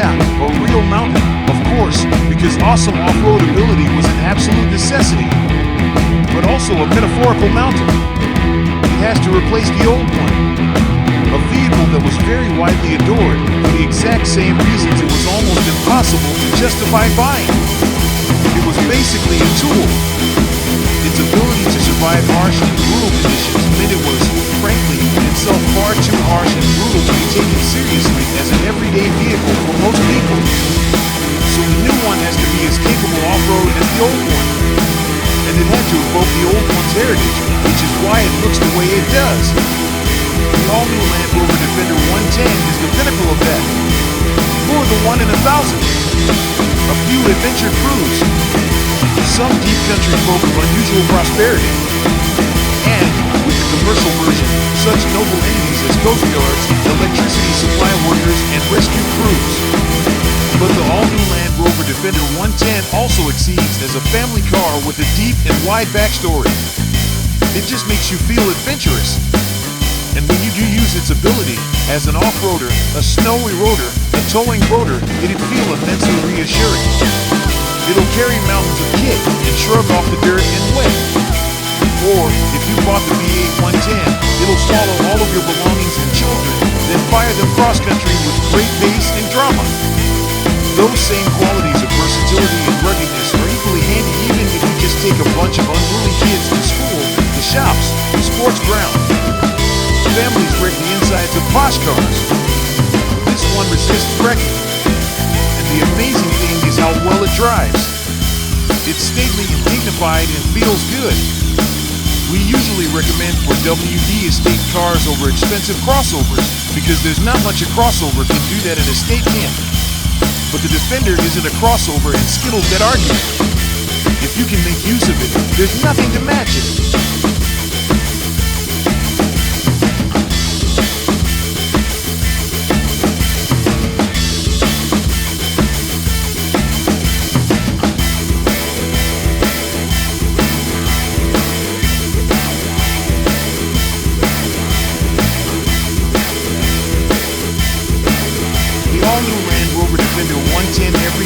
Yeah, a real mountain, of course, because awesome off-road ability was an absolute necessity, but also a metaphorical mountain. It has to replace the old one, a vehicle that was very widely adored for the exact same reasons it was almost impossible to justify buying. It was basically a tool. Its ability to survive harsh and brutal conditions meant it was, frankly, itself far too harsh and brutal to be taken seriously as an everyday vehicle for most people. So the new one has to be as capable off-road as the old one. And it had to evoke the old one's heritage, which is why it looks the way it does. The all-new Land Rover Defender 110 is the pinnacle of that. For the 1 in 1,000. A few adventure crews. Some deep country folk of unusual prosperity. And, with the commercial version, such noble entities as coast guards, electricity supply workers, and rescue crews. But the all-new Land Rover Defender 110 also exceeds as a family car with a deep and wide backstory. It just makes you feel adventurous. And when you do use its ability as an off-roader, a snowy rotor, a towing rotor, it'd feel immensely reassuring. It'll carry mountains of kit and shrug off the dirt and wet. Or, if you bought the V8 110, it'll swallow all of your belongings and children, then fire them cross-country with great bass and drama. Those same qualities of versatility and ruggedness are equally handy even if you just take a bunch of unruly kids to school, the shops, the sports ground. Families wreck the insides of posh cars. This one resists wrecking. And the amazing thing is how well it drives. It's stately and dignified and feels good. We usually recommend for WD estate cars over expensive crossovers because there's not much a crossover can do that an estate can. But the Defender isn't a crossover and skittles that argument. If you can make use of it, there's nothing to match it.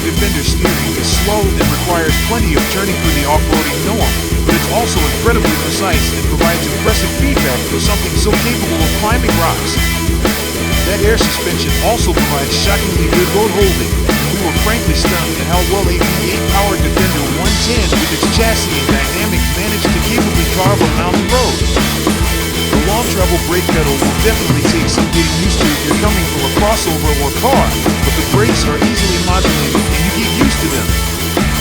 Defender steering is slow and requires plenty of turning for the off-roading norm, but it's also incredibly precise and provides impressive feedback for something so capable of climbing rocks. That air suspension also provides shockingly good road holding, and we were frankly stunned at how well a V8-powered Defender 110 with its chassis and dynamic managed to capably carve a mountain road. The long-travel brake pedal will definitely take some getting used to if you're coming from a crossover or car, but the brakes are easily modulated and you get used to them.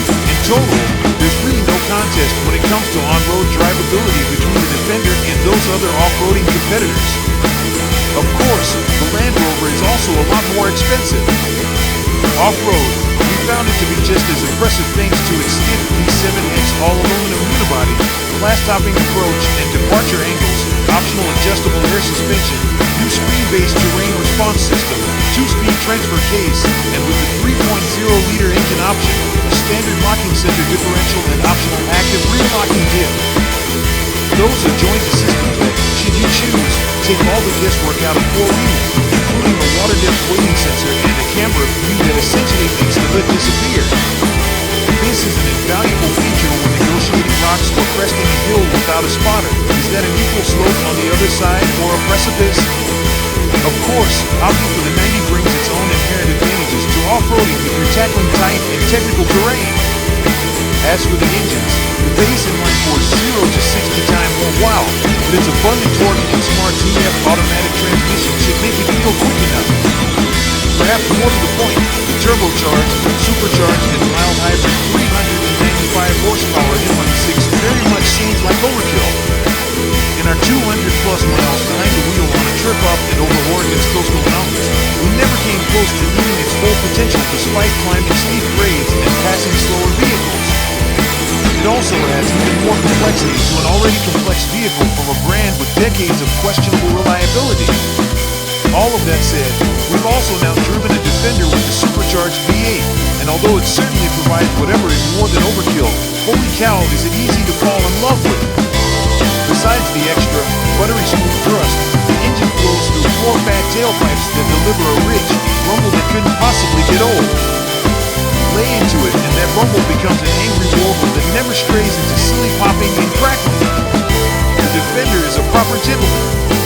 In total, there's really no contest when it comes to on-road drivability between the Defender and those other off-roading competitors. Of course, the Land Rover is also a lot more expensive. Off-road, we found it to be just as impressive thanks to its stiff V7X all-aluminum unibody, class-topping approach and departure angles, optional adjustable air suspension, new screen-based terrain response system, 2-speed transfer case, and with the 3.0-liter engine option, a standard locking center differential and optional active rear locking diff. Those are joint systems that, should you choose, take all the guesswork out of four-wheeling, including a water-depth weighting sensor and a camera view that essentially makes the hood disappear. This is an invaluable feature when negotiating rocks or cresting a hill without a spotter. Is that an equal slope on the other side or a precipice? Of course, opting for the 90 brings its own inherent advantages to off-roading if you're tackling tight and technical terrain. As for the engines, the base inline force 0 to 60 times won't wow, but its abundant torque and smart TF automatic transmission should make it feel quick enough. Perhaps more to the point, the turbocharged, supercharged, and mild hybrid 395 horsepower M16 very much seems like overkill. In our 200-plus miles behind the wheel on a trip up and over Oregon's coastal mountains, we never came close to meeting its full potential despite climbing steep grades and passing slower vehicles. It also adds even more complexity to an already complex vehicle from a brand with decades of questionable reliability. All of that said, we've also now driven a Defender with the supercharged V8, and although it certainly provides whatever is more than overkill, holy cow is it easy to fall in love with. Besides the extra, buttery smooth thrust, the engine flows through 4 fat tailpipes that deliver a rich rumble that couldn't possibly go get old. Lay into it, and that rumble becomes an angry warble that never strays into silly popping and crackling. The Defender is a proper gentleman.